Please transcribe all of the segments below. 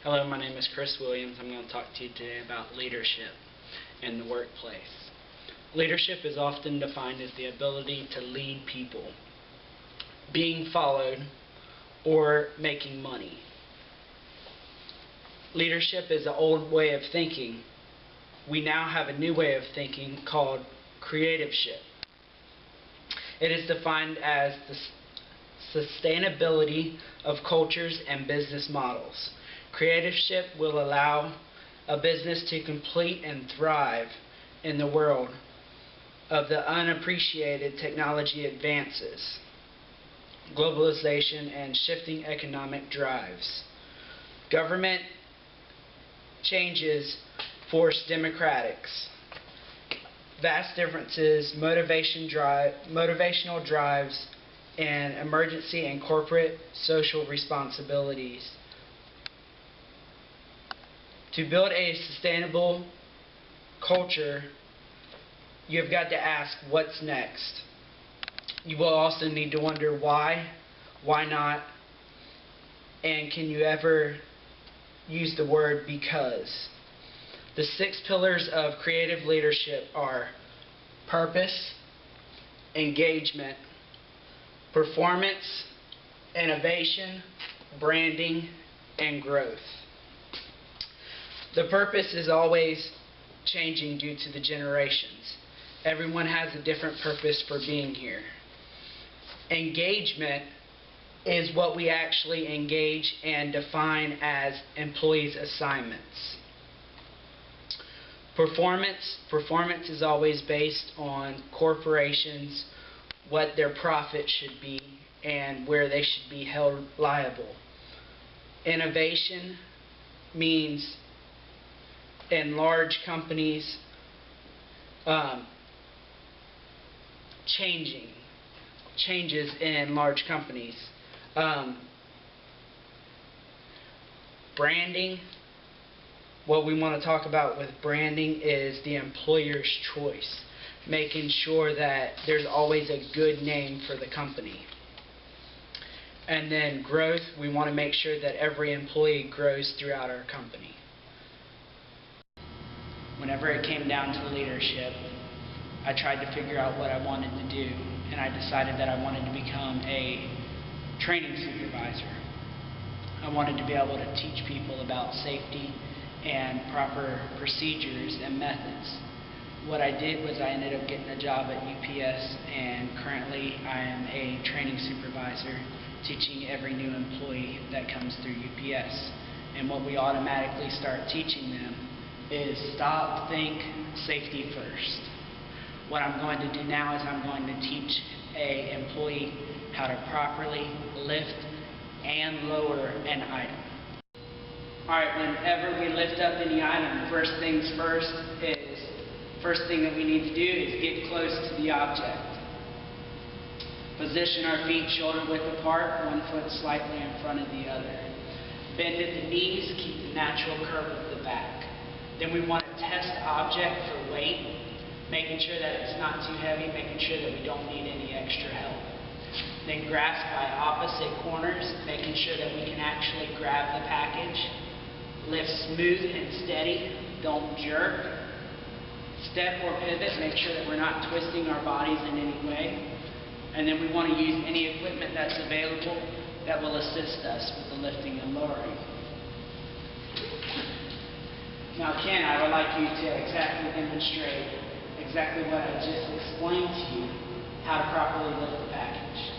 Hello, my name is Chris Williams. I'm going to talk to you today about leadership in the workplace. Leadership is often defined as the ability to lead people, being followed, or making money. Leadership is an old way of thinking. We now have a new way of thinking called creativeship. It is defined as the sustainability of cultures and business models. Creativeship will allow a business to complete and thrive in the world of the unappreciated technology advances, globalization, and shifting economic drives. Government changes force democratics. Vast differences, motivational drives, and emergency and corporate social responsibilities. To build a sustainable culture, you've got to ask, what's next? You will also need to wonder why not, and can you ever use the word because? The 6 pillars of creative leadership are purpose, engagement, performance, innovation, branding, and growth. The purpose is always changing due to the generations. Everyone has a different purpose for being here. Engagement is what we actually engage and define as employees' assignments. Performance is always based on corporations, what their profit should be, and where they should be held liable. Innovation means in large companies changes in large companies. Branding, what we want to talk about with branding is the employer's choice, making sure that there's always a good name for the company. And then growth, we want to make sure that every employee grows throughout our company. Whenever it came down to leadership, I tried to figure out what I wanted to do, and I decided that I wanted to become a training supervisor. I wanted to be able to teach people about safety and proper procedures and methods. What I did was I ended up getting a job at UPS, and currently I am a training supervisor teaching every new employee that comes through UPS. And what we automatically start teaching them is stop, think, safety first. What I'm going to do now is I'm going to teach an employee how to properly lift and lower an item. Alright, whenever we lift up any item, first thing that we need to do is get close to the object. Position our feet shoulder width apart, one foot slightly in front of the other. Bend at the knees, keep the natural curve of the back. Then we want to test the object for weight, making sure that it's not too heavy, making sure that we don't need any extra help. Then grasp by opposite corners, making sure that we can actually grab the package. Lift smooth and steady, don't jerk. Step or pivot, make sure that we're not twisting our bodies in any way. And then we want to use any equipment that's available that will assist us with the lifting and lowering. Now, Ken, I would like you to exactly demonstrate exactly what I just explained to you, how to properly lift the package.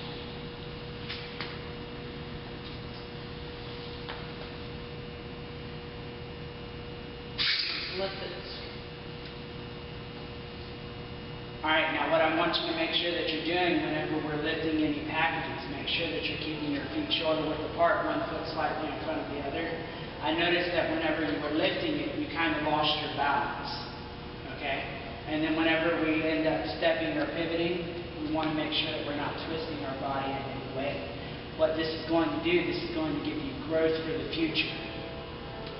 Lift it. Alright, now what I want you to make sure that you're doing whenever we're lifting any packages, make sure that you're keeping your feet shoulder width apart, one foot slightly in front of the other. I noticed that whenever you were lifting it, you kind of lost your balance. Okay? And then whenever we end up stepping or pivoting, we want to make sure that we're not twisting our body in any way. What this is going to do, this is going to give you growth for the future.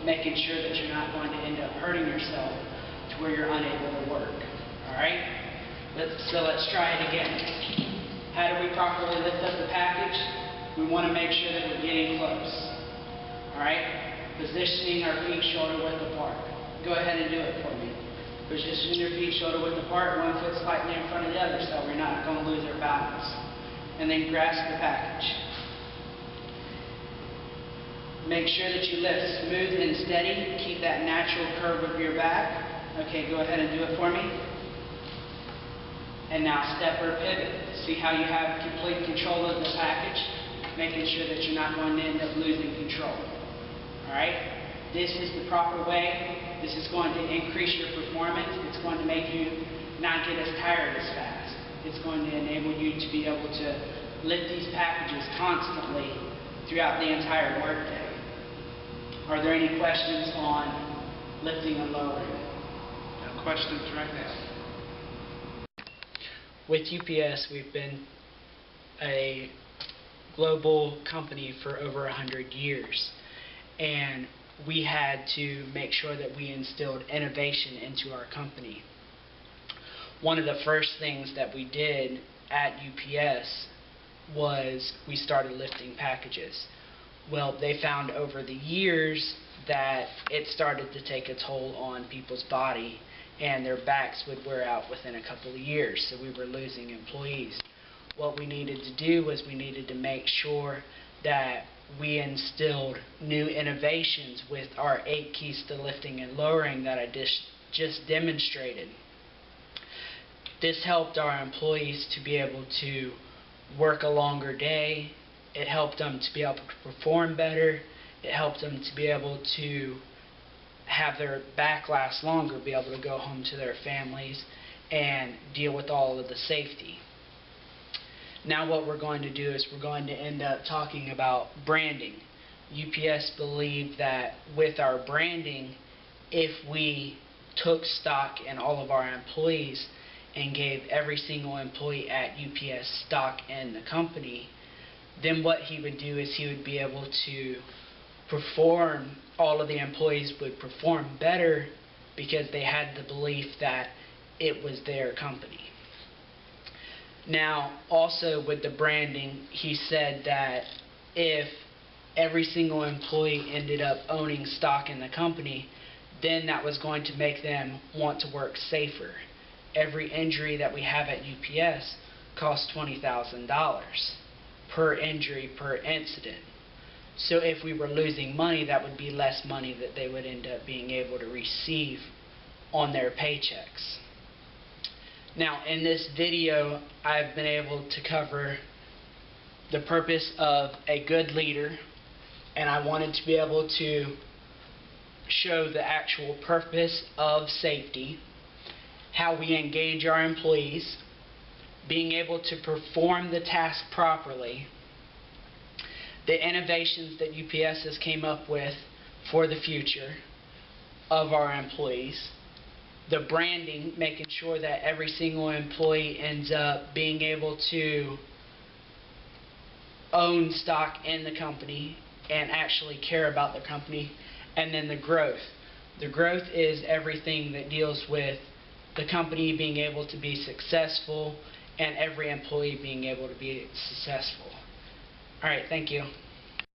Making sure that you're not going to end up hurting yourself to where you're unable to work. Alright? So let's try it again. How do we properly lift up the package? We want to make sure that we're getting close. Alright? Positioning our feet shoulder width apart. Go ahead and do it for me. Position your feet shoulder width apart, one foot slightly in front of the other so we're not going to lose our balance. And then grasp the package. Make sure that you lift smooth and steady. Keep that natural curve of your back. Okay, go ahead and do it for me. And now step or pivot. See how you have complete control of the package, making sure that you're not going to end up losing control. Alright? This is the proper way. This is going to increase your performance. It's going to make you not get as tired as fast. It's going to enable you to be able to lift these packages constantly throughout the entire workday. Are there any questions on lifting and lowering? No questions right now. With UPS, we've been a global company for over 100 years, and we had to make sure that we instilled innovation into our company. One of the first things that we did at UPS was we started lifting packages. Well, they found over the years that it started to take a toll on people's body, and their backs would wear out within a couple of years, so we were losing employees. What we needed to do was we needed to make sure that we instilled new innovations with our 8 keys to lifting and lowering that I just demonstrated. This helped our employees to be able to work a longer day. It helped them to be able to perform better. It helped them to be able to have their back last longer, be able to go home to their families and deal with all of the safety. Now what we're going to do is we're going to end up talking about branding. UPS believed that with our branding, if we took stock in all of our employees and gave every single employee at UPS stock in the company, then what he would do is he would be able to perform, all of the employees would perform better because they had the belief that it was their company. Now, also with the branding, he said that if every single employee ended up owning stock in the company, then that was going to make them want to work safer. Every injury that we have at UPS costs $20,000 per injury, per incident. So if we were losing money, that would be less money that they would end up being able to receive on their paychecks. Now, in this video, I've been able to cover the purpose of a good leader, and I wanted to be able to show the actual purpose of safety, how we engage our employees, being able to perform the task properly, the innovations that UPS has came up with for the future of our employees, the branding, making sure that every single employee ends up being able to own stock in the company and actually care about the company, and then the growth. The growth is everything that deals with the company being able to be successful and every employee being able to be successful. All right, thank you.